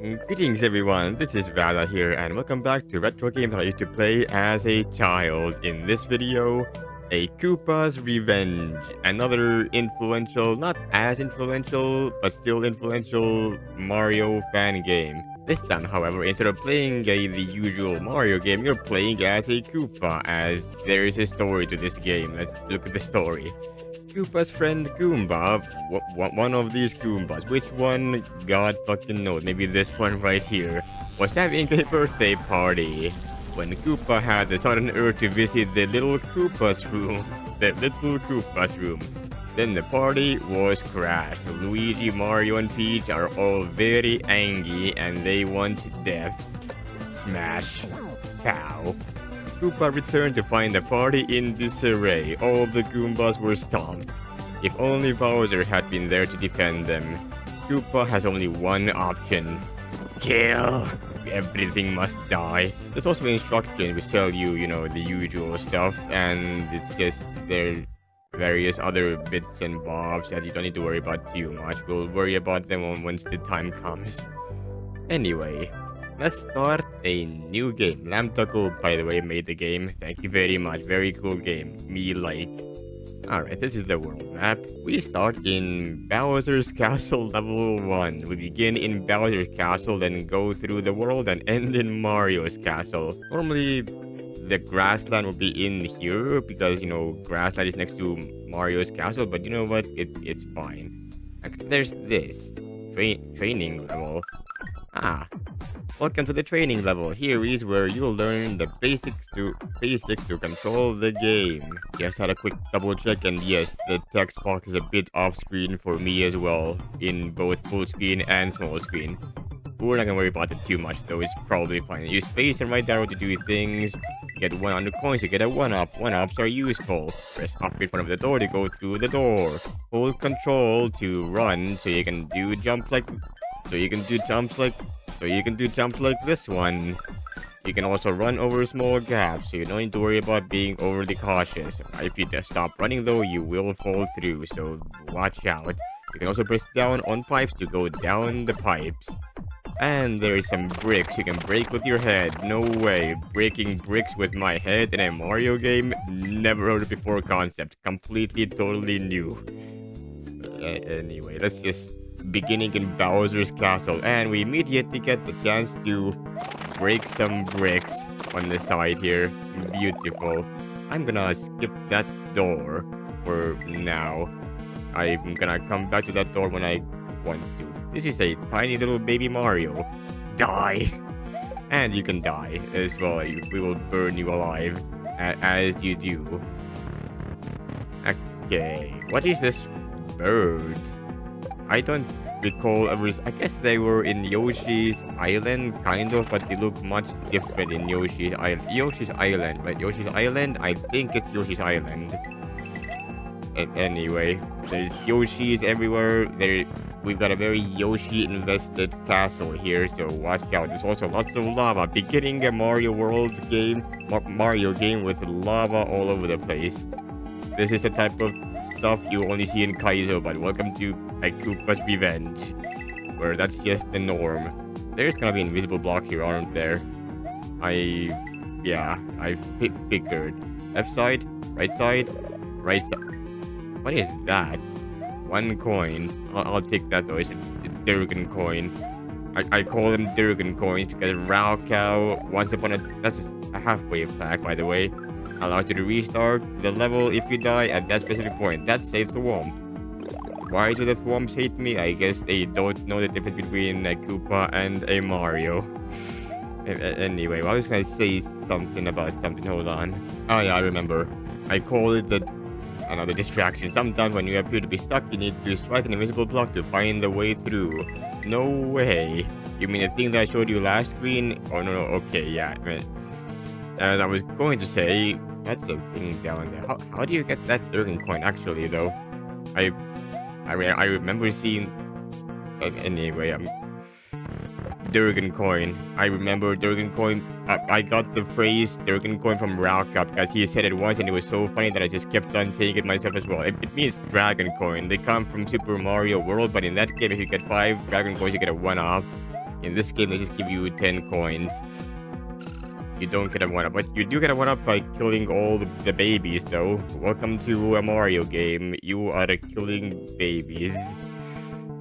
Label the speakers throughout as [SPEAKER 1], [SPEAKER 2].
[SPEAKER 1] Greetings everyone, this is Vada here and welcome back to retro games that I used to play as a child. In this video, a Koopa's Revenge, another influential, not as influential, but still influential Mario fan game. This time, however, instead of playing the usual Mario game, you're playing as a Koopa, as there is a story to this game. Let's look at the story. Koopa's friend Goomba, one of these Goombas, which one, God fucking knows, maybe this one right here, was having a birthday party. When Koopa had the sudden urge to visit the little Koopa's room, then the party was crashed. Luigi, Mario, and Peach are all very angry and they want death. Smash. Pow. Koopa returned to find the party in disarray. All of the Goombas were stomped. If only Bowser had been there to defend them. Koopa has only one option. Kill! Everything must die. There's also instructions which tell you, the usual stuff, and it's just there various other bits and bobs that you don't need to worry about too much. We'll worry about them once the time comes. Anyway, let's start a new game. Lamtaco, by the way, made the game. Thank you very much. Very cool game. Me like. Alright, this is the world map. We start in Bowser's Castle level 1. We begin in Bowser's Castle, then go through the world and end in Mario's Castle. Normally, the grassland will be in here because, grassland is next to Mario's Castle, but you know what? It's fine. There's this. Training level. Welcome to the training level. Here is where you'll learn the basics to control the game. Just had a quick double check, and yes, the text box is a bit off screen for me as well, in both full screen and small screen. We're not gonna worry about it too much though, it's probably fine. Use space and right arrow to do things. Get 100 coins to get a 1-up. 1-ups are useful. Press up in front of the door to go through the door. Hold control to run so you can do jumps like this one. You can also run over small gaps, so you don't need to worry about being overly cautious. If you just stop running though, you will fall through, so watch out. You can also press down on pipes to go down the pipes. And there is some bricks you can break with your head. No way. Breaking bricks with my head in a Mario game? Never heard it before concept. Completely, totally new. Anyway, let's just beginning in Bowser's Castle, and we immediately get the chance to break some bricks on the side here. Beautiful. I'm gonna skip that door for now. I'm gonna come back to that door when I want to. This is a tiny little baby Mario. Die! And you can die as well. We will burn you alive as you do. Okay, what is this bird? I don't recall ever. I guess they were in Yoshi's Island, kind of, but they look much different in Yoshi's Island. Yoshi's Island, right? Yoshi's Island? I think it's Yoshi's Island. Anyway, there's Yoshis everywhere. We've got a very Yoshi-invested castle here, so watch out. There's also lots of lava. Beginning a Mario World game, Mario game with lava all over the place. This is the type of stuff you only see in Kaizo, but welcome to a Koopa's Revenge, where that's just the norm. There's gonna be invisible blocks here, aren't there? I figured. Left side, right side. What is that? 1 coin. I'll take that though. It's a Durgan coin. I call them Durgan coins because Raocow once upon a... That's a halfway flag, by the way. Allows you to restart the level if you die at that specific point. That's a thwomp. Why do the thwomps hate me? I guess they don't know the difference between a Koopa and a Mario. Anyway, I was gonna say something about something. Hold on. Oh yeah, I remember. I call it another distraction. Sometimes when you appear to be stuck, you need to strike an invisible block to find the way through. No way. You mean the thing that I showed you last screen? Oh no, okay, yeah. As I was going to say, that's a thing down there. How do you get that Durgan coin actually though? I remember seeing... Anyway, Durgan coin. I remember Durgan coin. I got the phrase Durgan coin from Raocow because he said it once and it was so funny that I just kept on saying it myself as well. It means dragon coin. They come from Super Mario World, but in that game, if you get 5 dragon coins, you get a 1-up. In this game, they just give you 10 coins. You don't get a 1-up, but you do get a 1-up by killing all the babies, though. Welcome to a Mario game. You are killing babies.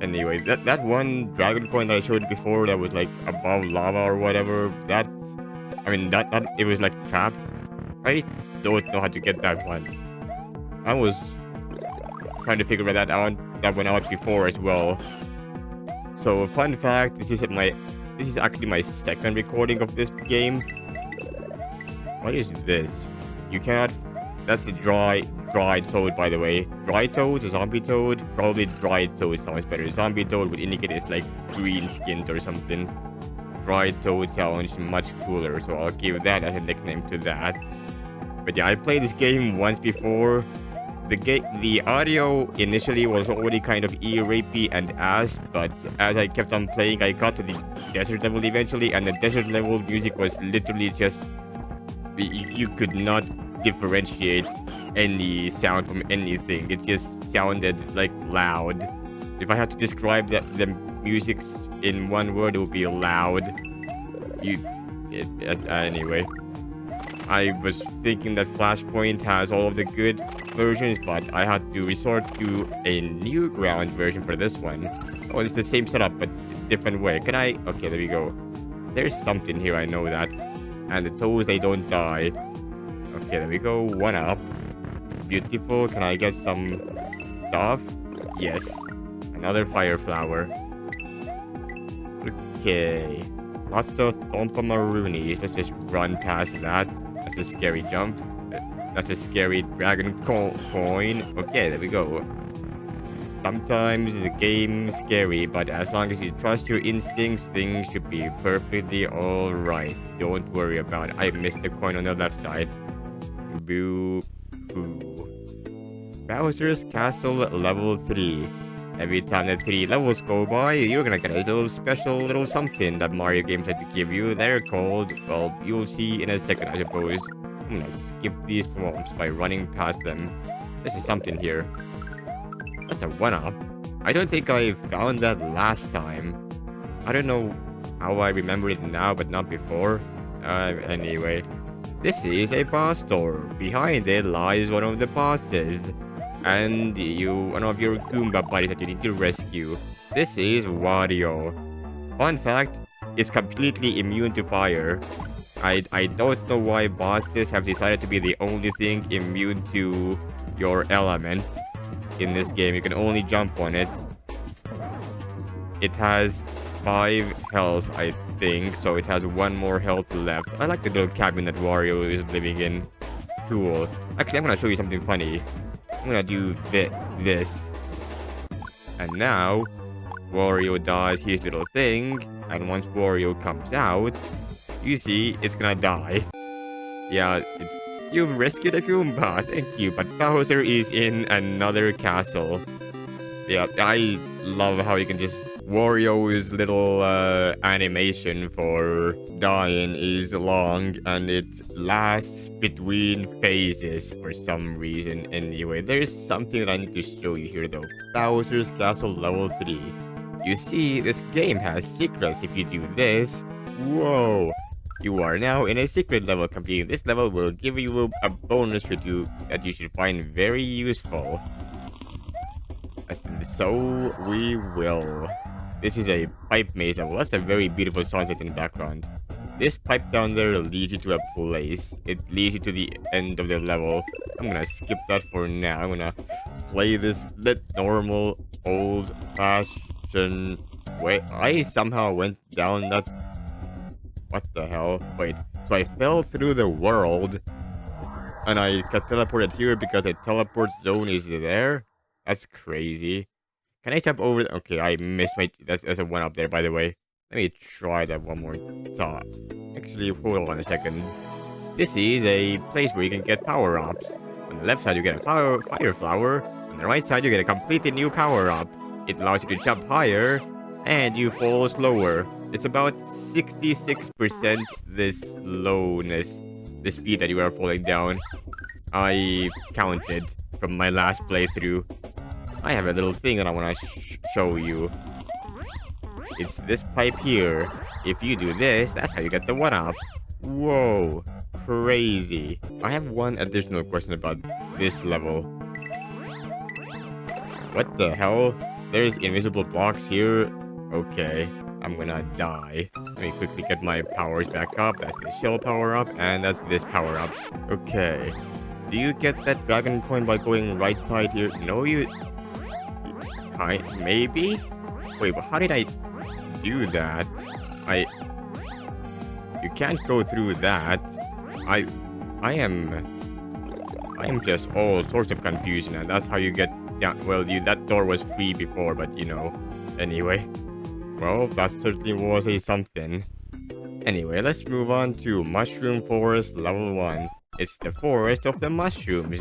[SPEAKER 1] Anyway, that one dragon coin that I showed before that was like above lava or whatever, that it was like trapped. I don't know how to get that one. I was trying to figure that one out before as well. So fun fact, this is actually my second recording of this game. What is this? You cannot. That's a dry toad, by the way. Dry toad, a zombie toad. Probably dry toad sounds better. Zombie toad would indicate it's like green skinned or something. Dry toad sounds much cooler, so I'll give that as a nickname to that. But yeah, I played this game once before. The audio initially was already kind of ear-rapey and ass, but as I kept on playing, I got to the desert level eventually, and the desert level music was literally just... You could not differentiate any sound from anything. It just sounded like loud. If I had to describe the music in one word, it would be loud. Anyway. I was thinking that Flashpoint has all of the good versions, but I had to resort to a Newground version for this one. Oh, it's the same setup, but a different way. Can I? Okay, there we go. There's something here, I know that. And the toes, they don't die. Okay, there we go. 1-up. Beautiful. Can I get some stuff? Yes. Another fire flower. Okay. Lots of Thompa-Maroonies. Let's just run past that. That's a scary jump. That's a scary dragon coin. Okay, there we go. Sometimes the game's scary, but as long as you trust your instincts, things should be perfectly alright. Don't worry about it. I missed the coin on the left side. Boo-hoo. Bowser's Castle level 3. Every time the 3 levels go by, you're gonna get a little special little something that Mario games had to give you. They're called, well, you'll see in a second, I suppose. I'm gonna skip these swamps by running past them. This is something here. That's a 1-up. I don't think I found that last time. I don't know how I remember it now, but not before. Anyway. This is a boss door. Behind it lies one of the bosses. And one of your Goomba buddies that you need to rescue. This is Wario. Fun fact, it's completely immune to fire. I don't know why bosses have decided to be the only thing immune to your element in this game. You can only jump on it. It has 5 health, I think, so it has 1 more health left. I like the little cabin that Wario is living in. It's cool. Actually, I'm gonna show you something funny. I'm gonna do this. And now, Wario does his little thing. And once Wario comes out, you see, it's gonna die. Yeah, you've rescued a Goomba. Thank you. But Bowser is in another castle. Yeah, I love how you can just... Wario's little animation for dying is long, and it lasts between phases for some reason. Anyway, there's something that I need to show you here though. Bowser's Castle level 3. You see, this game has secrets. If you do this, whoa, you are now in a secret level. Completing this level will give you a bonus that you should find very useful. So we will. This is a pipe maze level. That's a very beautiful sunset in the background. This pipe down there leads you to a place. It leads you to the end of the level. I'm gonna skip that for now. I'm gonna play this normal, old-fashioned way. I somehow went down that... What the hell? Wait. So I fell through the world. And I got teleported here because the teleport zone is there? That's crazy. Can I jump over? Okay, I missed my... That's a 1-up there, by the way. Let me try that one more time. Actually, hold on a second. This is a place where you can get power-ups. On the left side, you get a fire flower. On the right side, you get a completely new power-up. It allows you to jump higher, and you fall slower. It's about 66% the slowness, the speed that you are falling down. I counted from my last playthrough. I have a little thing that I want to show you. It's this pipe here. If you do this, that's how you get the 1-up. Whoa, crazy. I have one additional question about this level. What the hell? There's invisible blocks here? Okay, I'm gonna die. Let me quickly get my powers back up. That's the shell power up, and that's this power up. Okay. Do you get that dragon coin by going right side here? No, you... Maybe? Wait, but how did I do that? You can't go through that. I am just all sorts of confusion, and that's how you get down. Well, that door was free before, but you know. Anyway. Well, that certainly was a something. Anyway, let's move on to Mushroom Forest Level 1. It's the forest of the mushrooms.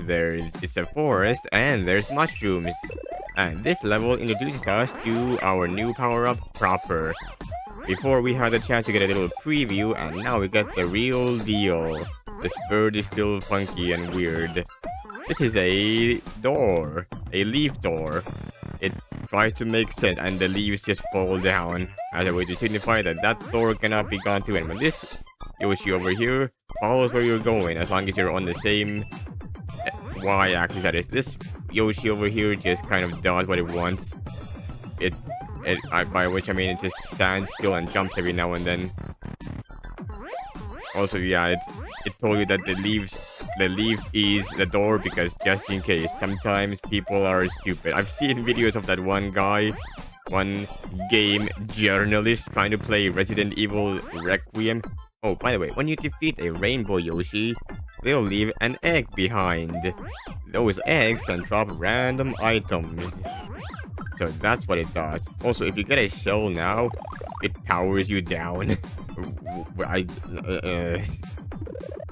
[SPEAKER 1] It's a forest and there's mushrooms. And this level introduces us to our new power-up, Proper. Before we had the chance to get a little preview, and now we get the real deal. This bird is still funky and weird. This is a door. A leaf door. It tries to make sense and the leaves just fall down as a way to signify that that door cannot be gone through. And when this Yoshi over here follows where you're going, as long as you're on the same y-axis, that is. This Yoshi over here just kind of does what it wants. By which I mean it just stands still and jumps every now and then. Also, yeah, it told you that the leaf is the door because just in case, sometimes people are stupid. I've seen videos of that one guy, one game journalist trying to play Resident Evil Requiem. Oh, by the way, when you defeat a rainbow Yoshi, they'll leave an egg behind. Those eggs can drop random items. So that's what it does. Also, if you get a shell now, it powers you down.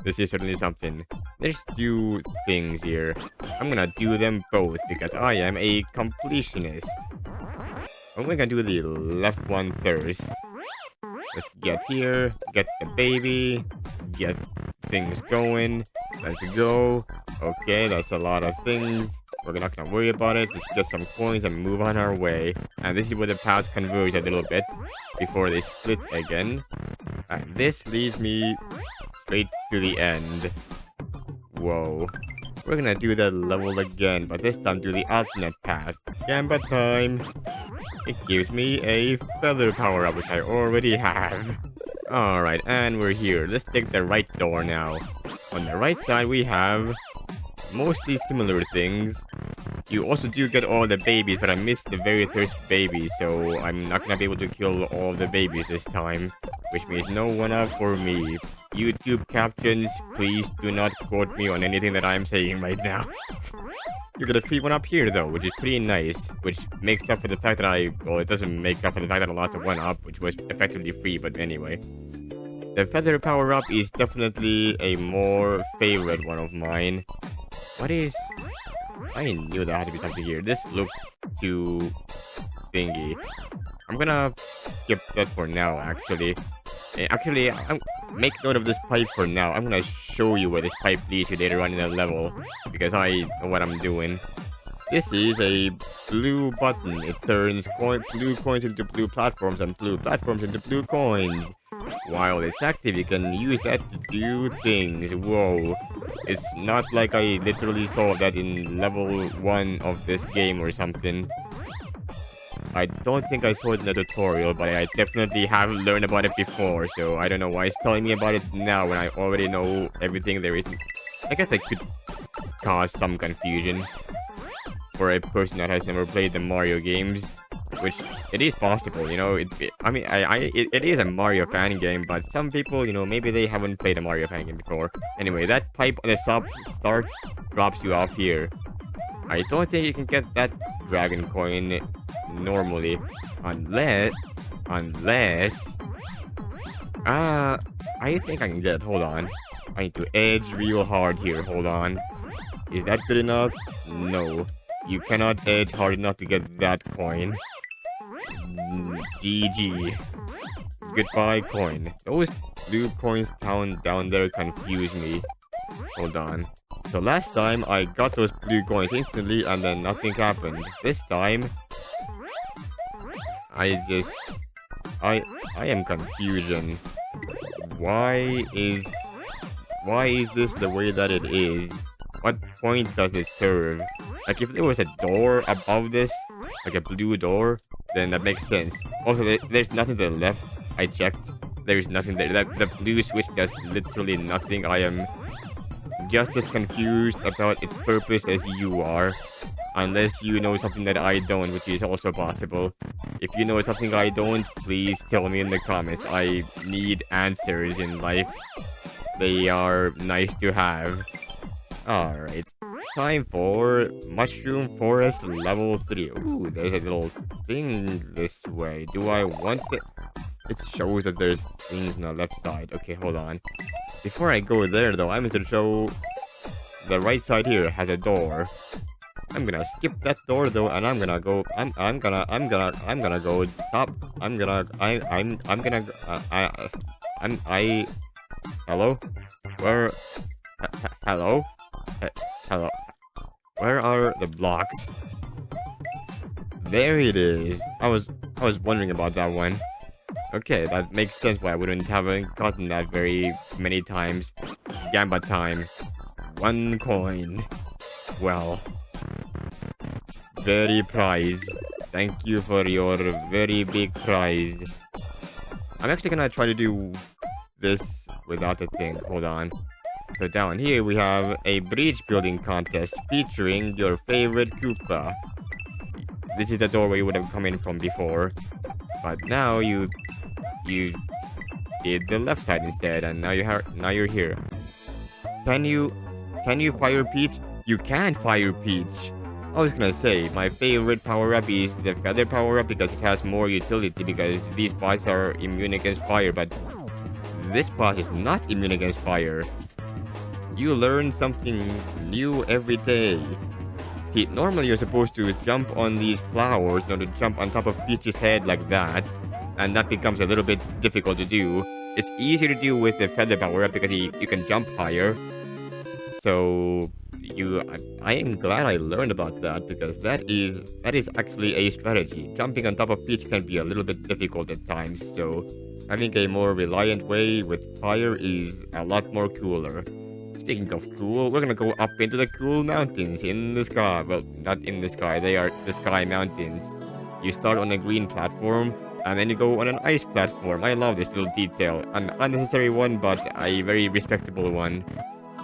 [SPEAKER 1] This is certainly something. There's 2 things here. I'm gonna do them both because I am a completionist. I'm gonna do the left one first. Let's get here, get the baby, get things going. Let's go. Okay, that's a lot of things. We're not gonna worry about it. Just get some coins and move on our way. And this is where the paths converge a little bit before they split again. And this leads me straight to the end. Whoa. We're gonna do that level again, but this time do the alternate path. Gamba time. It gives me a feather power up, which I already have. Alright, and we're here. Let's take the right door now. On the right side, we have mostly similar things. You also do get all the babies, but I missed the very first baby, so I'm not gonna be able to kill all the babies this time. Which means no 1-up for me. YouTube captions, please do not quote me on anything that I'm saying right now. You get a free 1-up here though, which is pretty nice. Which makes up for the fact that well, it doesn't make up for the fact that I lost a 1-up, which was effectively free, but anyway. The feather power-up is definitely a more favorite one of mine. What is... I knew there had to be something here. This looked too thingy. I'm gonna skip that for now, actually. Actually, make note of this pipe for now. I'm gonna show you where this pipe leads you later on in the level, because I know what I'm doing. This is a blue button. It turns blue coins into blue platforms and blue platforms into blue coins. While it's active, you can use that to do things. Whoa. It's not like I literally saw that in level 1 of this game or something. I don't think I saw it in the tutorial, but I definitely have learned about it before, so I don't know why it's telling me about it now when I already know everything there is. I guess that could cause some confusion for a person that has never played the Mario games, which it is possible, you know. It is a Mario fan game, but some people, you know, maybe they haven't played a Mario fan game before. Anyway, that pipe on the start drops you off here. I don't think you can get that dragon coin normally, unless I think I can get it. Hold on, I need to edge real hard here. Hold on, is that good enough? No, you cannot edge hard enough to get that coin. GG. Goodbye coin. Those blue coins down there confuse me. Hold on. So last time I got those blue coins instantly and then nothing happened. This time I just I am confusion. Why is this the way that it is? What point does it serve? Like, if there was a door above this, like a blue door, then that makes sense. Also, there's nothing to the left. I checked. There's nothing there. The blue switch does literally nothing. I am just as confused about its purpose as you are. Unless you know something that I don't, which is also possible. If you know something I don't, please tell me in the comments. I need answers in life. They are nice to have. Alright. Time for Mushroom Forest level 3. Ooh, there's a little thing this way. Do I want it? It shows that there's things on the left side. Okay, hold on. Before I go there though, I'm going to show the right side here has a door. I'm gonna skip that door though, and I'm gonna go. I'm gonna go top. Hello? Where? Hello? Hello? Where are the blocks? There it is. I was wondering about that one. Okay, that makes sense why I wouldn't have gotten that very many times. Gamba time. 1 coin. Well. Very prize. Thank you for your very big prize. I'm actually gonna try to do this without a thing. Hold on. So down here we have a bridge building contest featuring your favorite Koopa. This is the door where you would have come in from before. But now you did the left side instead, and now you're here. Can you fire Peach? You can't fire Peach. I was gonna say, my favorite power-up is the feather power-up because it has more utility because these bots are immune against fire, but this bot is not immune against fire. You learn something new every day. See, normally you're supposed to jump on these flowers, to jump on top of Peach's head like that, and that becomes a little bit difficult to do. It's easier to do with the feather power-up because you can jump higher. So I am glad I learned about that because that is actually a strategy. Jumping on top of Peach can be a little bit difficult at times, so having a more reliant way with fire is a lot more cooler. Speaking of cool, we're gonna go up into the cool mountains in the sky. Well, not in the sky, they are the sky mountains. You start on a green platform, and then you go on an ice platform. I love this little detail. An unnecessary one, but a very respectable one.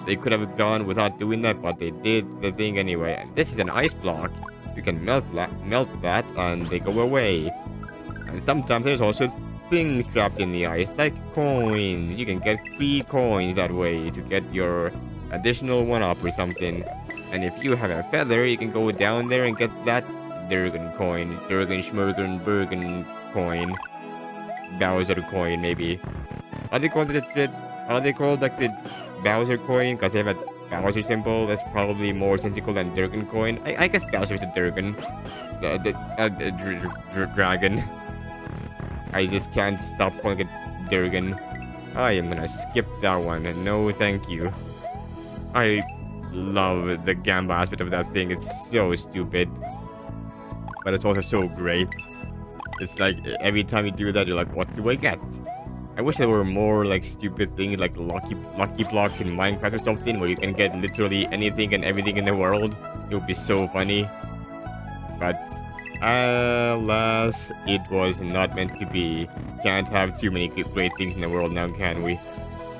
[SPEAKER 1] They could have gone without doing that, but they did the thing anyway. And this is an ice block. You can melt that, and they go away. And sometimes there's also things trapped in the ice, like coins. You can get 3 coins that way to get your additional 1-up or something. And if you have a feather, you can go down there and get that Durgan coin. Durgan, Schmurgen, Bergen coin. Bowser coin, maybe. Are they called like the Bowser coin because they have a Bowser symbol? That's probably more sensical than Durgan coin. I guess Bowser is a Durgan. The dragon. I just can't stop calling it Durgan. I am gonna skip that one. No, thank you. I love the Gamba aspect of that thing. It's so stupid. But it's also so great. It's like every time you do that, you're like, what do I get? I wish there were more like stupid things like lucky blocks in Minecraft or something where you can get literally anything and everything in the world. It would be so funny. But alas, it was not meant to be. Can't have too many great things in the world now, can we?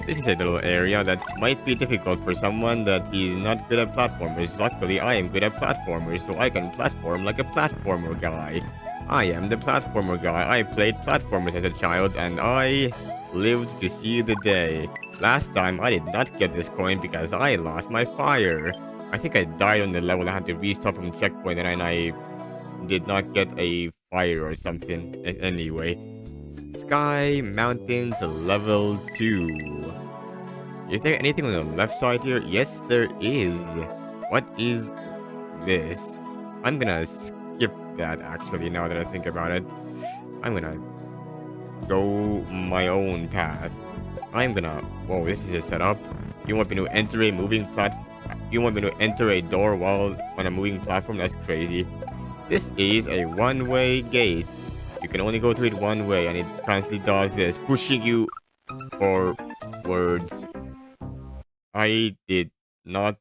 [SPEAKER 1] This is a little area that might be difficult for someone that is not good at platformers. Luckily, I am good at platformers, so I can platform like a platformer guy. I am the platformer guy. I played platformers as a child, and I lived to see the day. Last time, I did not get this coin because I lost my fire. I think I died on the level. I had to restart from checkpoint, and I did not get a fire or something. Anyway. Sky Mountains level 2. Is there anything on the left side here? Yes, there is. What is this? I'm gonna skip that actually now that I think about it. I'm gonna go my own path. Whoa, this is a setup. You want me to enter a moving You want me to enter a door while on a moving platform? That's crazy. This is a one-way gate. You can only go through it one way, and it constantly does this, pushing you forwards. I did not.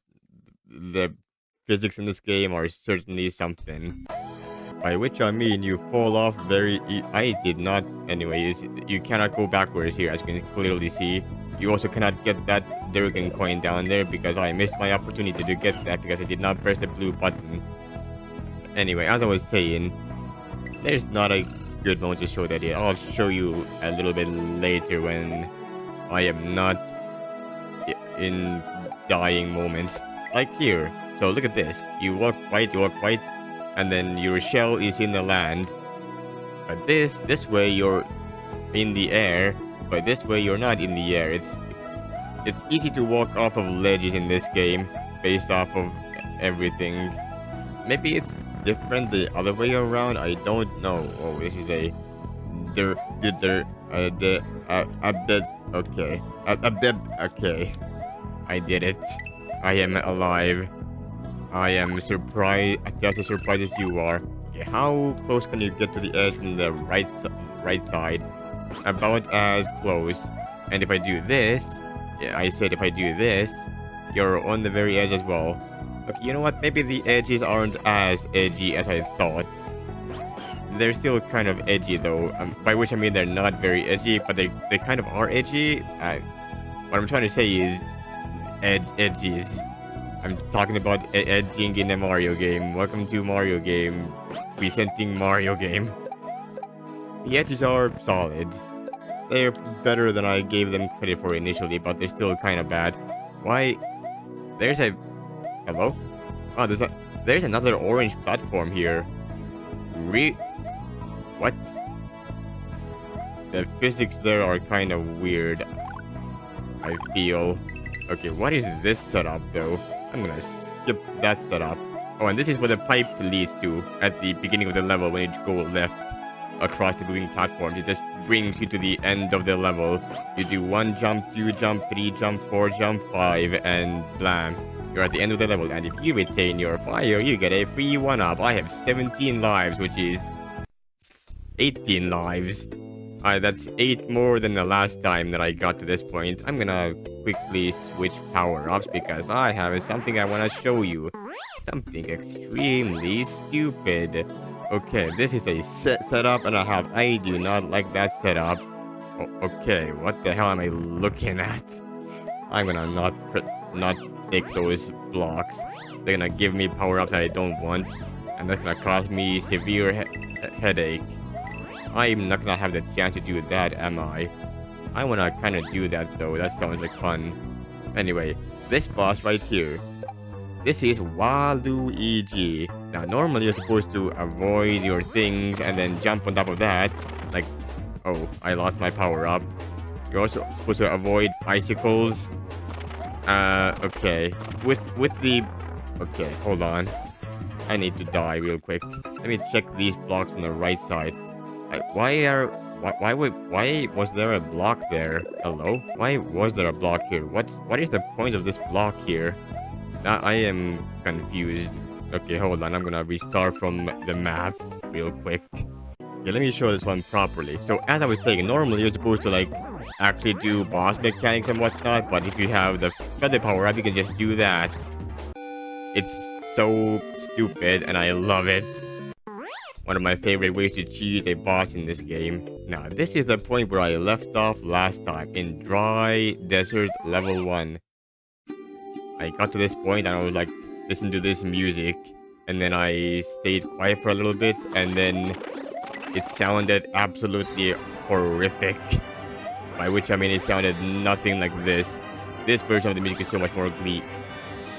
[SPEAKER 1] The physics in this game are certainly something. By which I mean you fall off very I did not. Anyways, you cannot go backwards here, as you can clearly see. You also cannot get that Durgan coin down there because I missed my opportunity to get that because I did not press the blue button. Anyway, as I was saying, there's not a good moment to show that yet. I'll show you a little bit later when I am not in dying moments. Like here. So look at this. You walk right, and then your shell is in the land. But this way you're in the air, but this way you're not in the air. It's easy to walk off of ledges in this game based off of everything. Maybe it's different the other way around. I don't know. Oh, this is a okay. I did it. I am alive. I am surprised, just as surprised as you are. Okay, how close can you get to the edge from the right side? About as close. And if I do this, yeah, I said if I do this, you're on the very edge as well. Okay, you know what? Maybe the edges aren't as edgy as I thought. They're still kind of edgy though. By which I mean they're not very edgy, but they kind of are edgy. What I'm trying to say is edges. I'm talking about edging in a Mario game. Welcome to Mario game. Presenting Mario game. The edges are solid. They're better than I gave them credit for initially, but they're still kind of bad. Why? There's a... Hello? Oh, there's another orange platform here. What? The physics there are kind of weird, I feel. Okay, what is this setup though? I'm gonna skip that setup. Oh, and this is where the pipe leads to at the beginning of the level when you go left across the moving platforms. It just brings you to the end of the level. You do 1 jump, 2 jump, 3 jump, 4 jump, 5, and blam. You're at the end of the level, and if you retain your fire, you get a free 1-up. I have 17 lives, which is 18 lives. That's 8 more than the last time that I got to this point. I'm gonna quickly switch power-ups because I have something I want to show you. Something extremely stupid. Okay, this is a setup and I do not like that setup. Okay, what the hell am I looking at? I'm gonna not take those blocks. They're gonna give me power-ups that I don't want. And that's gonna cause me severe headache. I'm not gonna have the chance to do that, am I? I wanna kinda do that though, that sounds like fun. Anyway, this boss right here. This is Waluigi. Now normally you're supposed to avoid your things and then jump on top of that. Like, oh, I lost my power up. You're also supposed to avoid icicles. Okay. With the... Okay, hold on. I need to die real quick. Let me check these blocks on the right side. Why was there a block there? Hello? Why was there a block here? What is the point of this block here? Now I am confused. Okay, hold on. I'm gonna restart from the map real quick. Okay, let me show this one properly. So as I was saying, normally you're supposed to like actually do boss mechanics and whatnot, but if you have the feather power up, you can just do that. It's so stupid and I love it. One of my favorite ways to cheese a boss in this game. Now, this is the point where I left off last time in Dry Desert Level 1. I got to this point and I was like, listen to this music. And then I stayed quiet for a little bit and then it sounded absolutely horrific. By which I mean it sounded nothing like this. This version of the music is so much more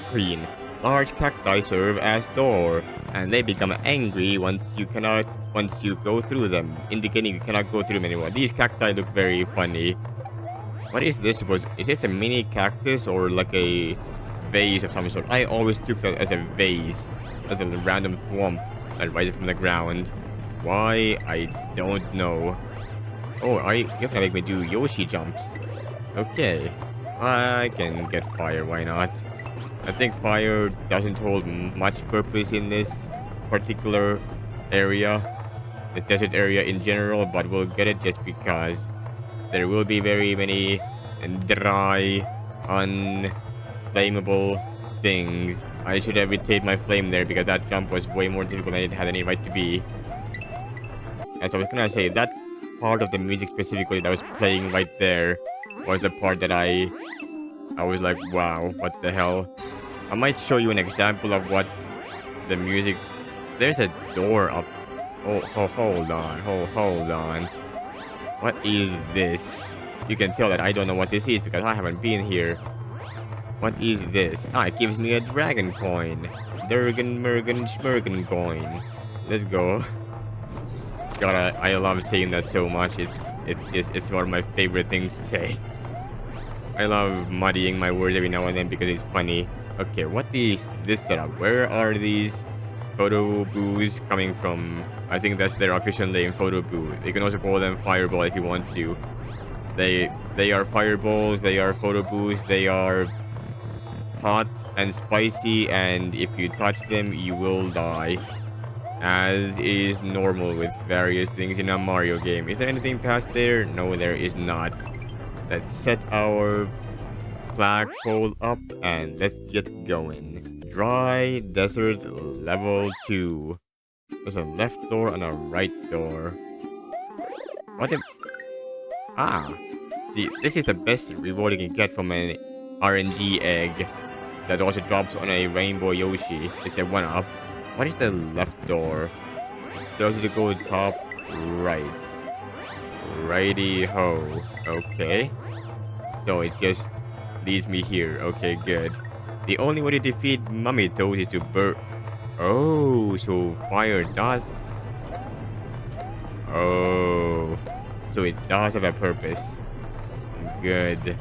[SPEAKER 1] clean. Large cacti serve as door, and they become angry once you go through them, indicating you cannot go through them anymore. These cacti look very funny. What is this supposed? Is this a mini cactus or like a vase of some sort? I always took that as a vase, as a random thwomp that rises from the ground. Why? I don't know. Oh, you're gonna make me do Yoshi jumps. Okay, I can get fire. Why not? I think fire doesn't hold much purpose in this particular area. the desert area in general, but we'll get it just because there will be very many dry, unflammable things. I should have retained my flame there because that jump was way more difficult than it had any right to be. And so I was gonna say, that part of the music specifically that was playing right there was the part that I was like, wow, what the hell? I might show you an example of what the music... There's a door up. Oh, hold on. Hold on. What is this? You can tell that I don't know what this is because I haven't been here. What is this? Ah, it gives me a dragon coin. Durgan, Mergan, Schmergan coin. Let's go. God, I love saying that so much. It's one of my favorite things to say. I love muddying my words every now and then because it's funny. Okay, what is this setup? Where are these photo booths coming from? I think that's their official name, photo booth. You can also call them fireball if you want to. They are fireballs, they are photo booths, they are hot and spicy, and if you touch them, you will die. As is normal with various things in a Mario game. Is there anything past there? No, there is not. Let's set our flagpole up and let's get going. Dry desert level 2. There's a left door and a right door. What if... Ah! See, this is the best reward you can get from an RNG egg that also drops on a Rainbow Yoshi. It's a 1-up. What is the left door? Tells you to go top right. Righty ho. Okay. So it just leads me here. Okay, good. The only way to defeat Mummy Toad is to burn. Oh, so fire does. Oh. So it does have a purpose. Good.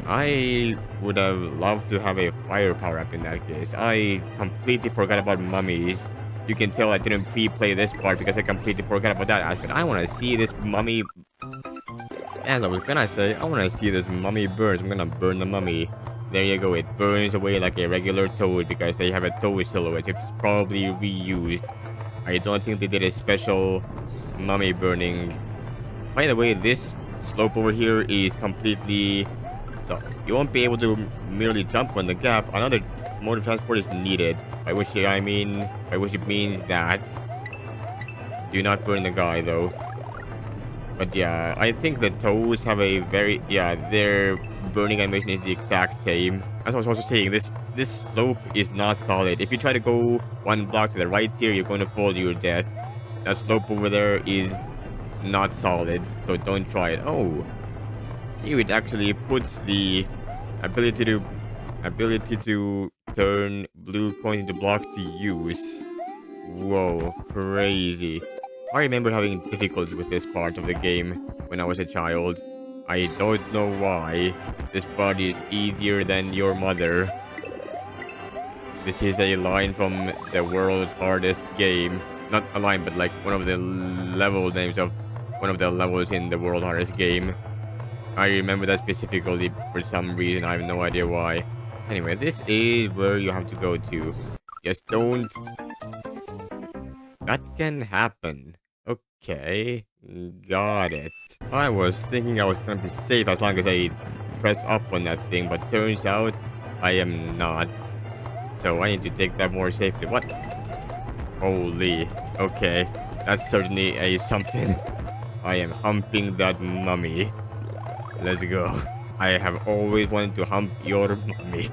[SPEAKER 1] I would have loved to have a fire power up in that case. I completely forgot about mummies. You can tell I didn't pre-play this part because I completely forgot about that aspect. I want to see this mummy... As I was gonna say, I want to see this mummy burn. I'm gonna burn the mummy. There you go. It burns away like a regular toad because they have a toad silhouette. It's probably reused. I don't think they did a special mummy burning. By the way, this slope over here is completely... So, you won't be able to merely jump on the gap. Another mode of transport is needed. By which it means that... Do not burn the guy, though. But yeah, I think the toads have a very... Yeah, their burning animation is the exact same. As I was also saying, this slope is not solid. If you try to go 1 block to the right here, you're going to fall to your death. That slope over there is not solid, so don't try it. Oh! Here it actually puts the ability to turn blue coins into blocks to use. Whoa, crazy. I remember having difficulty with this part of the game when I was a child. I don't know why. This part is easier than your mother. This is a line from the world's hardest game. Not a line, but like one of the level names of one of the levels in the world's hardest game. I remember that specifically for some reason. I have no idea why. Anyway, this is where you have to go to. Just don't... That can happen. Okay. Got it. I was thinking I was gonna be safe as long as I pressed up on that thing, but turns out I am not. So I need to take that more safely. What? Holy. Okay. That's certainly a something. I am humping that mummy. Let's go. I have always wanted to hump your mummy.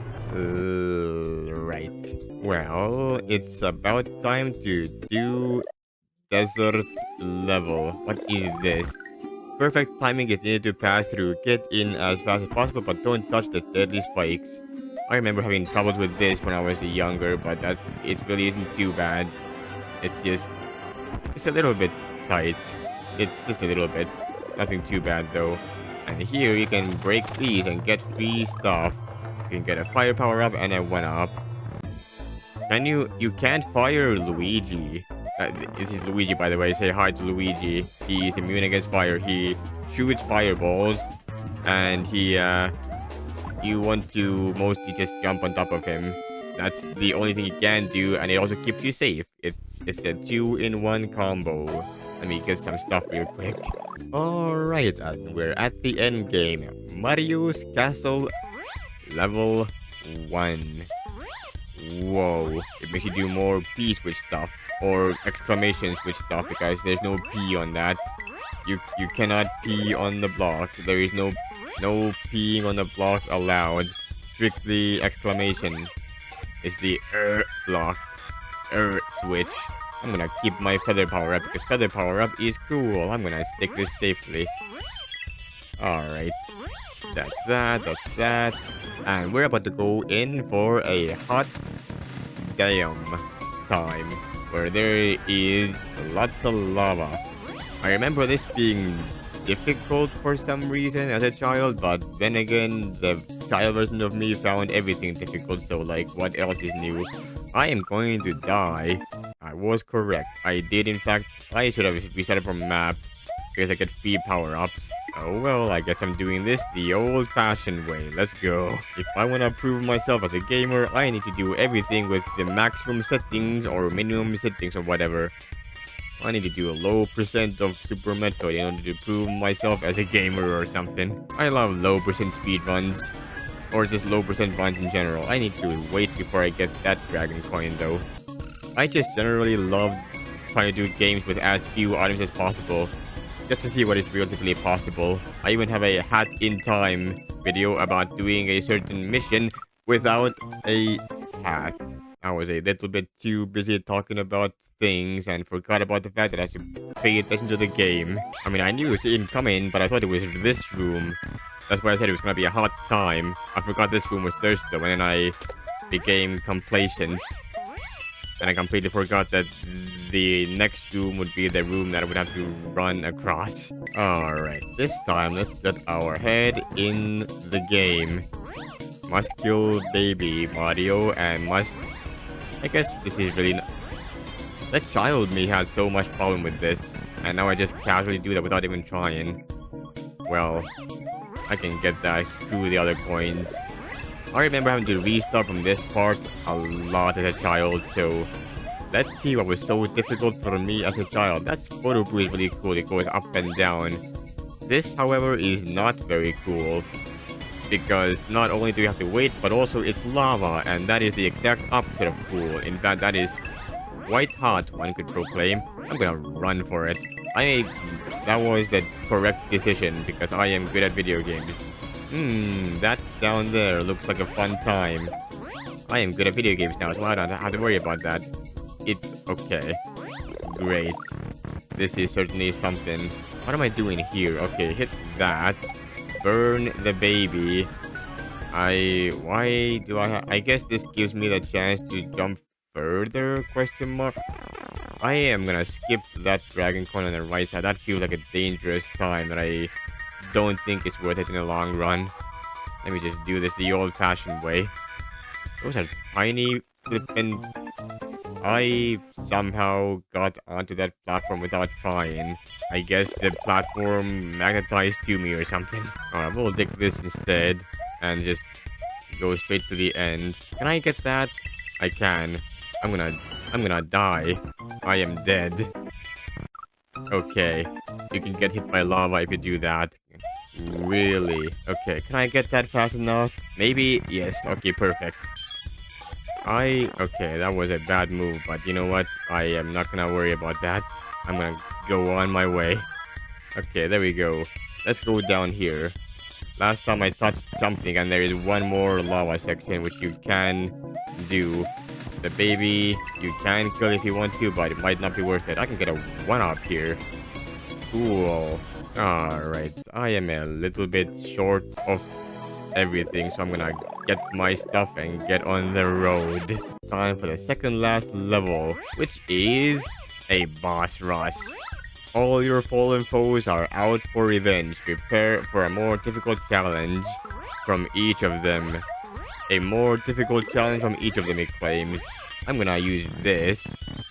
[SPEAKER 1] Right. Well, it's about time to do desert level. What is this? Perfect timing is needed to pass through. Get in as fast as possible, but don't touch the deadly spikes. I remember having troubles with this when I was younger, but it really isn't too bad. It's a little bit tight. It's just a little bit. Nothing too bad though. And here you can break these and get free stuff. You can get a fire power up and a 1-up. You can't fire Luigi. This is Luigi, by the way. Say hi to Luigi. He is immune against fire. He shoots fireballs, and you want to mostly just jump on top of him. That's the only thing you can do, and it also keeps you safe. It's It's a 2-in-1 combo. Let me get some stuff real quick. Alright, and we're at the end game. Mario's Castle level 1. Whoa. It makes you do more P switch stuff. Or exclamation switch stuff because there's no P on that. You cannot pee on the block. There is no peeing on the block allowed. Strictly exclamation. It's the block. Switch. I'm gonna keep my feather power up because feather power up is cool. I'm gonna stick this safely. Alright. That's that. And we're about to go in for a hot damn time where there is lots of lava. I remember this being difficult for some reason as a child, but then again, the child version of me found everything difficult, so like, what else is new? I am going to die. I was correct. I did, in fact, I should have reset it from map because I get free power-ups. Oh well, I guess I'm doing this the old-fashioned way. Let's go. If I want to prove myself as a gamer, I need to do everything with the maximum settings or minimum settings or whatever. I need to do a low percent of Super Metroid in order to prove myself as a gamer or something. I love low percent speed runs. Or just low percent runs in general. I need to wait before I get that dragon coin though. I just generally love trying to do games with as few items as possible. Just to see what is realistically possible. I even have a hat in time video about doing a certain mission without a hat. I was a little bit too busy talking about things and forgot about the fact that I should pay attention to the game. I mean, I knew it was incoming, but I thought it was this room. That's why I said it was gonna be a hot time. I forgot this room was Thursday, and then I became complacent. And I completely forgot that the next room would be the room that I would have to run across. Alright, this time let's get our head in the game. Must kill baby Mario and must... I guess this is really... The child me had so much problem with this. And now I just casually do that without even trying. Well, I can get that. Screw the other coins. I remember having to restart from this part a lot as a child, so let's see what was so difficult for me as a child. That photo booth is really cool, it goes up and down. This, however, is not very cool, because not only do you have to wait, but also it's lava, and that is the exact opposite of cool. In fact, that is white hot, one could proclaim. I'm gonna run for it. That was the correct decision, because I am good at video games. That down there looks like a fun time. I am good at video games now, so I don't have to worry about that. Okay. Great. This is certainly something. What am I doing here? Okay, hit that. Burn the baby. I guess this gives me the chance to jump further, question mark? I am gonna skip that dragon coin on the right side. That feels like a dangerous time that I don't think it's worth it in the long run. Let me just do this the old-fashioned way. Those are tiny flippin'... I somehow got onto that platform without trying. I guess the platform magnetized to me or something. Alright, we'll take this instead and just go straight to the end. Can I get that? I can. I'm gonna die. I am dead. Okay. You can get hit by lava if you do that. Really? Okay, can I get that fast enough? Maybe? Yes. Okay, perfect. Okay, that was a bad move, but you know what? I am not gonna worry about that. I'm gonna go on my way. Okay, there we go. Let's go down here. Last time I touched something and there is one more lava section which you can do. The baby, you can kill if you want to, but it might not be worth it. I can get a 1-up here. Cool. Alright, I am a little bit short of everything, so I'm gonna get my stuff and get on the road. Time for the second last level, which is a boss rush. All your fallen foes are out for revenge. Prepare for a more difficult challenge from each of them. A more difficult challenge from each of them, it claims. I'm gonna use this,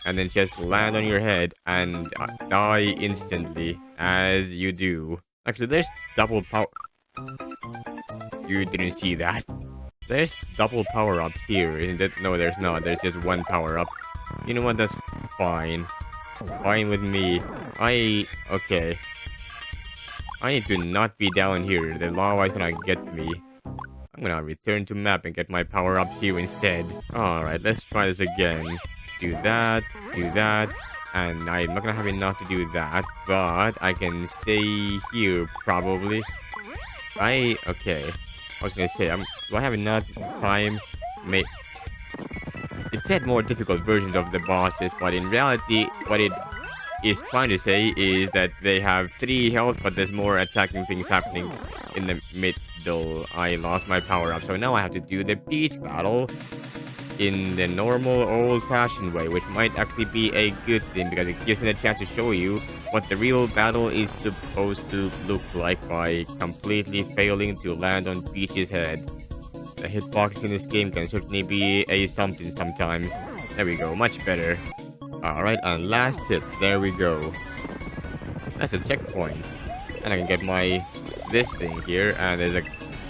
[SPEAKER 1] and then just land on your head and die instantly, as you do. Actually, there's double power... You didn't see that. There's double power-ups here, isn't it? No, there's not. There's just one power-up. You know what? That's fine. Fine with me. Okay. I need to not be down here. The lava is gonna get me. I'm gonna return to map and get my power-ups here instead. Alright, let's try this again. Do that, and I'm not gonna have enough to do that, but I can stay here probably. Okay. I was gonna say, do I have enough time? It said more difficult versions of the bosses, but in reality, what it is trying to say is that they have 3 health, but there's more attacking things happening in the middle. I lost my power up, so now I have to do the Peach battle in the normal old-fashioned way, which might actually be a good thing because it gives me the chance to show you what the real battle is supposed to look like by completely failing to land on Peach's head. The hitbox in this game can certainly be a something sometimes. There we go, much better. Alright, and last hit, there we go. That's a checkpoint. And I can get this thing here, and there's a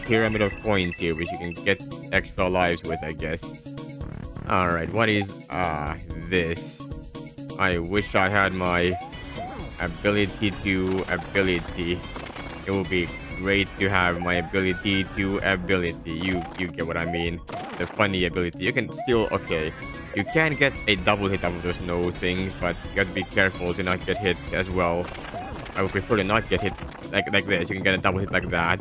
[SPEAKER 1] pyramid of coins here, which you can get extra lives with, I guess. Alright, what is, this? I wish I had my ability to ability. It would be great to have my ability to ability. You get what I mean. The funny ability. You can still, okay. You can get a double hit out of those no things, but you have to be careful to not get hit as well. I would prefer to not get hit like this. You can get a double hit like that.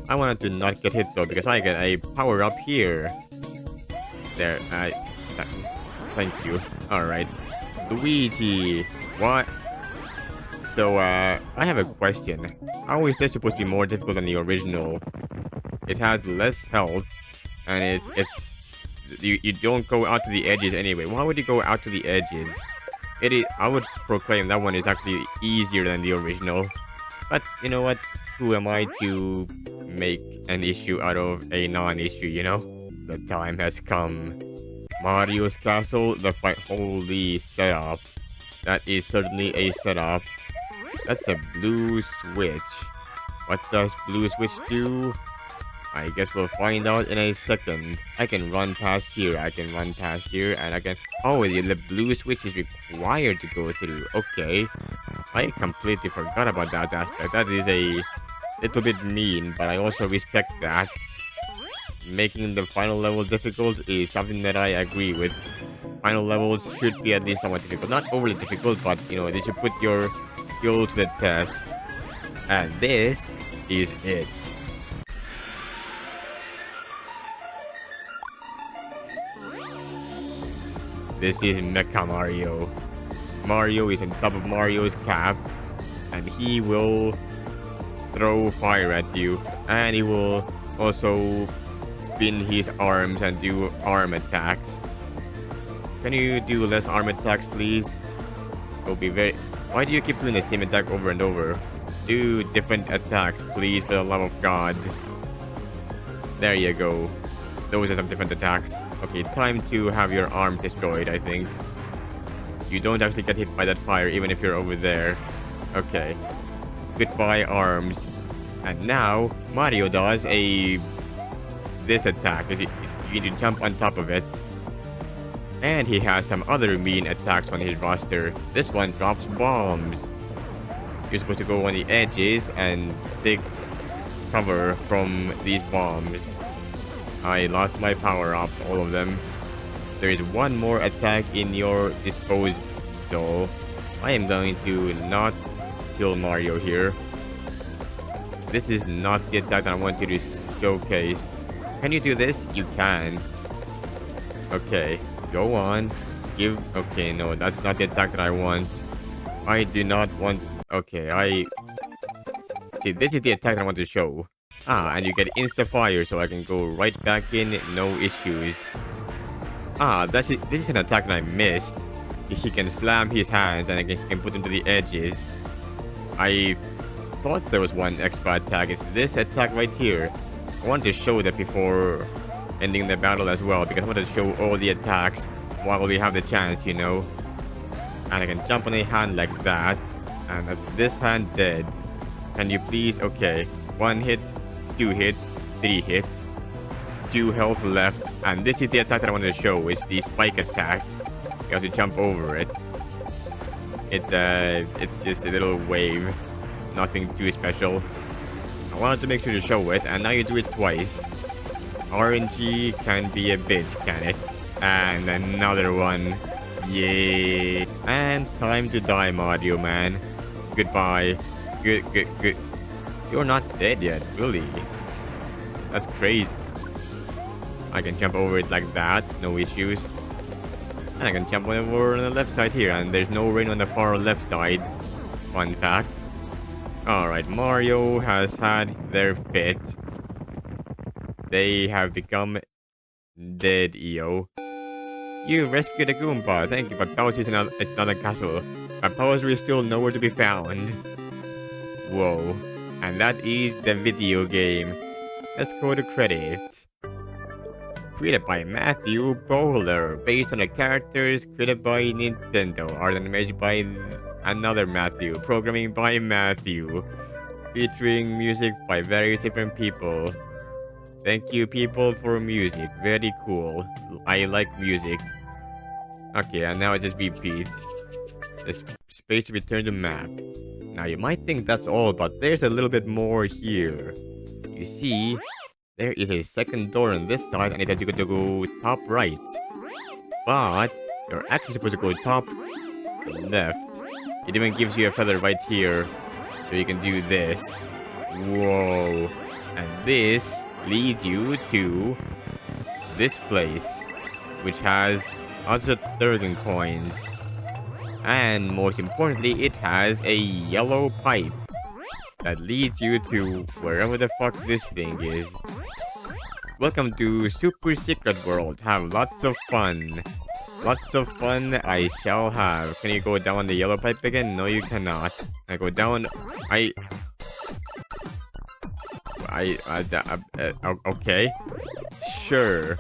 [SPEAKER 1] I wanted to not get hit though, because I get a power up here. There, thank you. Alright. Luigi. What? So, I have a question. How is this supposed to be more difficult than the original? It has less health, and you don't go out to the edges anyway. Why would you go out to the edges? I would proclaim that one is actually easier than the original. But, you know what? Who am I to make an issue out of a non-issue, you know? The time has come. Mario's castle, the fight. Holy setup. That is certainly a setup. That's a blue switch. What does blue switch do? I guess we'll find out in a second. I can run past here, and I can... Oh, the blue switch is required to go through. Okay. I completely forgot about that aspect. That is a little bit mean, but I also respect that. Making the final level difficult is something that I agree with. Final levels should be at least somewhat difficult. Not overly difficult, but, you know, they should put your skill to the test. And this is it. This is Mecha Mario. Mario is on top of Mario's cap, and he will throw fire at you, and he will also spin his arms and do arm attacks. Can you do less arm attacks, please? It'll be very... Why do you keep doing the same attack over and over? Do different attacks, please, for the love of God. There you go. Those are some different attacks. Okay, time to have your arms destroyed, I think. You don't actually get hit by that fire, even if you're over there. Okay. Goodbye, arms. And now, Mario does this attack. You need to jump on top of it. And he has some other mean attacks on his roster. This one drops bombs. You're supposed to go on the edges and take cover from these bombs. I lost my power-ups, all of them. There is one more attack in your disposal. I am going to not kill Mario here. This is not the attack that I want you to showcase. Can you do this? You can. Okay, go on. Okay, no, that's not the attack that I want. I do not want... Okay, See, this is the attack that I want to show. And you get insta-fire, so I can go right back in, no issues. This is an attack that I missed. He can slam his hands, and he can put them to the edges. I thought there was one extra attack. It's this attack right here. I wanted to show that before ending the battle as well, because I wanted to show all the attacks while we have the chance, you know. And I can jump on a hand like that, and that's this hand dead. Can you please? Okay, 1 hit, 2 hit, 3 hit, 2 health left, and this is the attack that I wanted to show. It's the spike attack. You have to jump over it. It's just a little wave. Nothing too special. I wanted to make sure to show it, and now you do it twice. RNG can be a bitch, can it? And another one. Yay. And time to die, Mario, man. Goodbye. Good. You're not dead yet, really. That's crazy. I can jump over it like that, no issues. And I can jump over on the left side here, and there's no rain on the far left side. Fun fact. Alright, Mario has had their fit. They have become dead, EO. You rescued a Goomba, thank you, but Bowser's it's not a castle. But Bowser is still nowhere to be found. Whoa. And that is the video game. Let's go to credits. Created by Matthew Bowler, based on the characters created by Nintendo. Art animation by another Matthew. Programming by Matthew. Featuring music by various different people. Thank you, people, for music. Very cool. I like music. Okay, and now it just repeats. The space to return to map. Now, you might think that's all, but there's a little bit more here. You see, there is a second door on this side, and it has to go top right. But you're actually supposed to go top left. It even gives you a feather right here, so you can do this. Whoa. And this leads you to this place, which has other Durgan coins. And most importantly, it has a yellow pipe that leads you to wherever the fuck this thing is. Welcome to Super Secret World. Have lots of fun. Lots of fun I shall have. Can you go down the yellow pipe again? No, you cannot. I go down. Okay. Sure.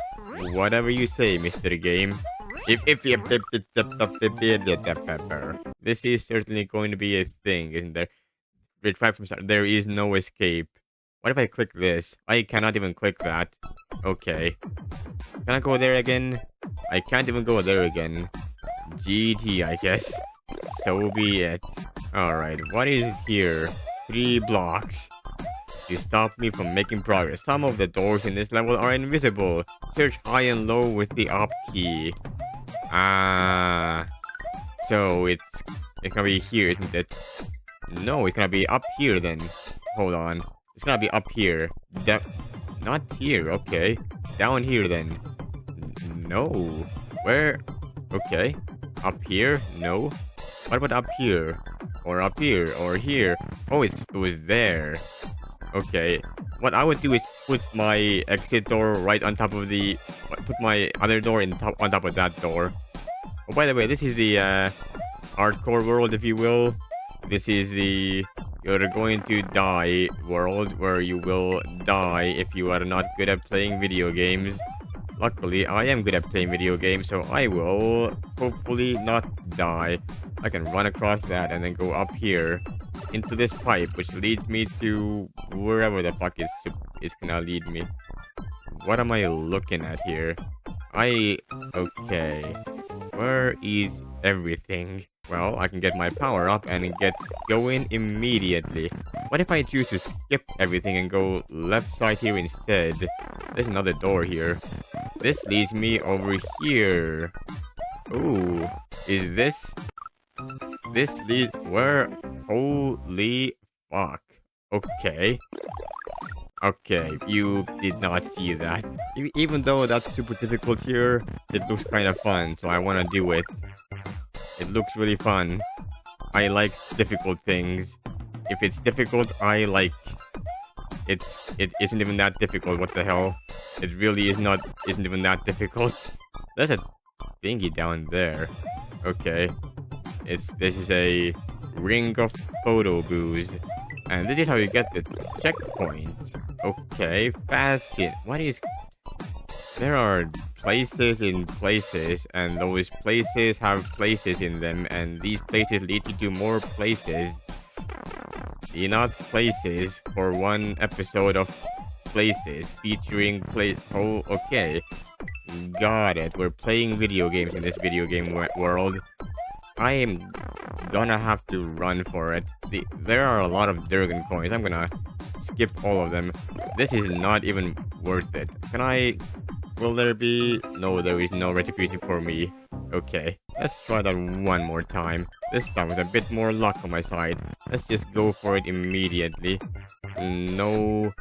[SPEAKER 1] Whatever you say, Mr. Game. This is certainly going to be a thing, isn't there? Retry from start. There is no escape. What if I click this? I cannot even click that. Okay. Can I go there again? I can't even go there again. GG, I guess. So be it. Alright, what is it here? 3 blocks. To stop me from making progress. Some of the doors in this level are invisible. Search high and low with the up key. So it's gonna be here, isn't it? No, it's gonna be up here then. Hold on. It's gonna be up here. Not here, okay. Down here then. No. Where? Okay. Up here? No. What about up here? Or up here? Or here? Oh, it was there. Okay. What I would do is put my exit door right on top of the... Put my other door on top of that door. Oh, by the way, this is the hardcore world, if you will. This is the you're going to die world, where you will die if you are not good at playing video games. Luckily, I am good at playing video games, so I will hopefully not die. I can run across that and then go up here into this pipe, which leads me to wherever the fuck it's gonna lead me. What am I looking at here? Okay. Where is everything? Well, I can get my power up and get going immediately. What if I choose to skip everything and go left side here instead? There's another door here. This leads me over here. Ooh, is this where? Holy fuck. Okay. Okay, you did not see that. Even though that's super difficult here, it looks kind of fun, so I want to do it. It looks really fun. I like difficult things. If it's difficult, I like... It isn't even that difficult, what the hell? It really isn't even that difficult. There's a thingy down there. Okay. This is a ring of photo booze. And this is how you get the checkpoint. Okay, fascinating. What is... There are places in places, and those places have places in them, and these places lead you to more places. Enough places for one episode of Places, featuring Oh, okay. Got it. We're playing video games in this video game world. I am gonna have to run for it. There are a lot of Durgan coins. I'm gonna skip all of them. This is not even worth it. Can I... Will there be... No, there is no retribution for me. Okay, let's try that one more time. This time with a bit more luck on my side. Let's just go for it immediately. No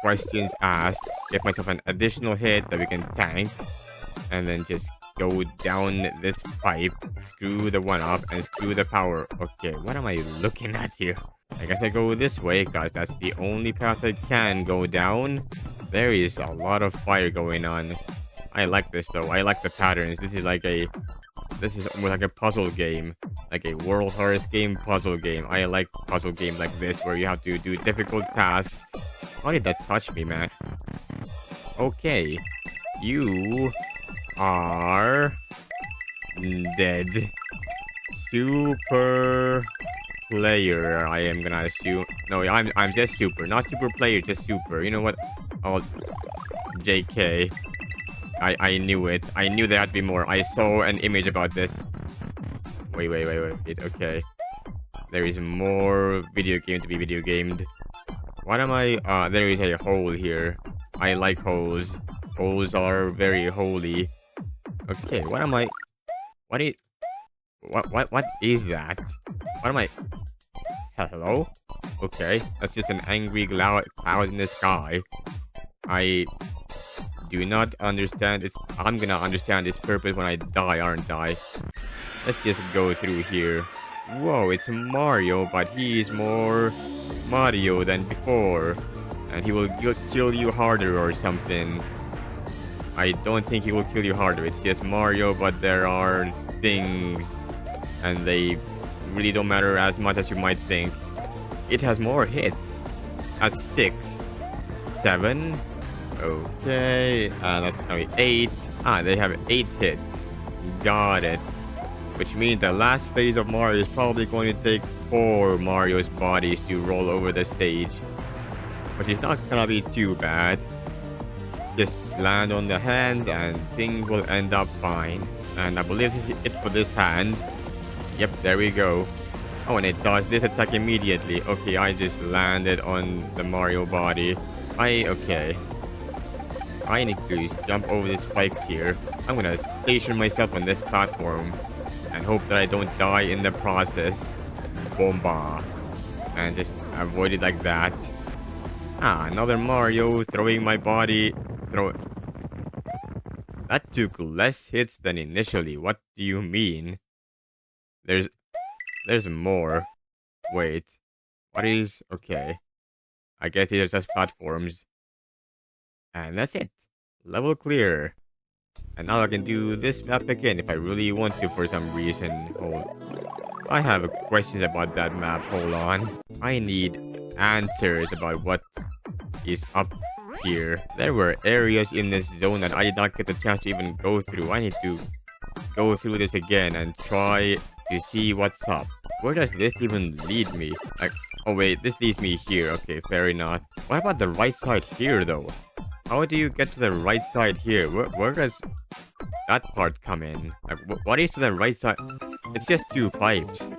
[SPEAKER 1] questions asked. Get myself an additional hit that we can tank. And then just go down this pipe. Screw the one up and screw the power. Okay, what am I looking at here? I guess I go this way, guys. That's the only path I can go down. There is a lot of fire going on. I like this though. I like the patterns. This is almost like a puzzle game. Like a World Hardest Game puzzle game. I like puzzle games like this where you have to do difficult tasks. How did that touch me, man? Okay. You are dead. Super player, I am gonna assume. No, I'm just super. Not super player, just super. You know what? Oh, JK. I knew it. I knew there had to be more. I saw an image about this. Wait. Okay. There is more video game to be video gamed. What am I... there is a hole here. I like holes. Holes are very holy. Okay, what am I... What is that? What am I... Hello? Okay, that's just an angry cloud in the sky. I do not understand its... I'm gonna understand its purpose when I die, aren't I? Let's just go through here. Whoa, it's Mario, but he's more Mario than before. And he will kill you harder or something. I don't think he will kill you harder. It's just Mario, but there are things. And they really don't matter as much as you might think. It has more hits. Has 6. 7. Okay. That's gonna be 8. They have 8 hits. Got it. Which means the last phase of Mario is probably going to take 4 Mario's bodies to roll over the stage. Which is not gonna be too bad. Just land on the hands and things will end up fine. And I believe this is it for this hand. Yep, there we go. Oh, and it does this attack immediately. Okay, I just landed on the Mario body. Okay. I need to jump over the spikes here. I'm gonna station myself on this platform. And hope that I don't die in the process. Bomba. And just avoid it like that. Another Mario throwing my body. That took less hits than initially. What do you mean? There's more. Wait. What is... Okay. I guess these are just platforms. And that's it. Level clear. And now I can do this map again if I really want to for some reason. I have questions about that map. Hold on. I need answers about what is up here. There were areas in this zone that I did not get the chance to even go through. I need to go through this again and try to see what's up. Where does this even lead me? Like, oh wait, this leads me here. Okay, fair enough. What about the right side here though? How do you get to the right side here? Where does that part come in? Like, what is to the right side? It's just 2 pipes.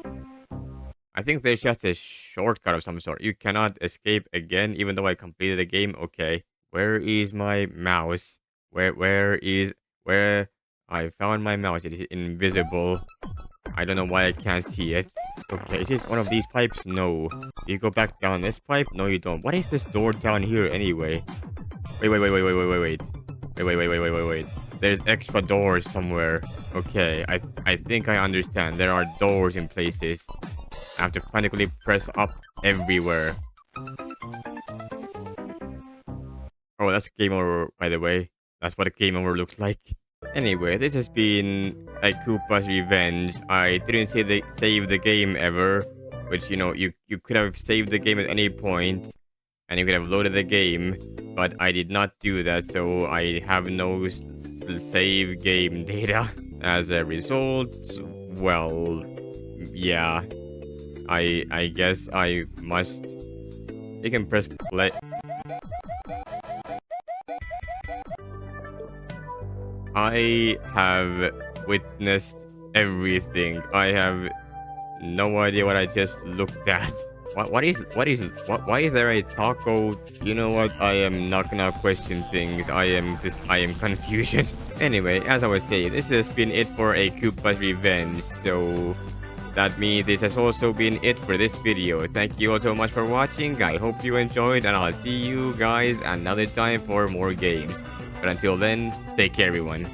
[SPEAKER 1] I think there's just a shortcut of some sort. You cannot escape again, even though I completed the game. Okay. Where is my mouse? Where I found my mouse. It is invisible. I don't know why I can't see it. Okay, is it one of these pipes? No. Do you go back down this pipe? No, you don't. What is this door down here anyway? Wait. There's extra doors somewhere. Okay, I think I understand. There are doors in places. I have to frantically press up everywhere. Oh, that's game over, by the way. That's what a game over looks like. Anyway, this has been a Koopa's Revenge. I didn't save the game ever. Which, you know, you could have saved the game at any point. And you could have loaded the game. But I did not do that, so I have no save game data. As a result, well, yeah. I guess I must... You can press play. I have witnessed everything. I have no idea what I just looked at. Why is there a taco? You know what? I am not gonna question things. I am confusion. Anyway, as I was saying, this has been it for a Koopa's Revenge. So that means this has also been it for this video. Thank you all so much for watching. I hope you enjoyed, and I'll see you guys another time for more games. But until then, take care everyone.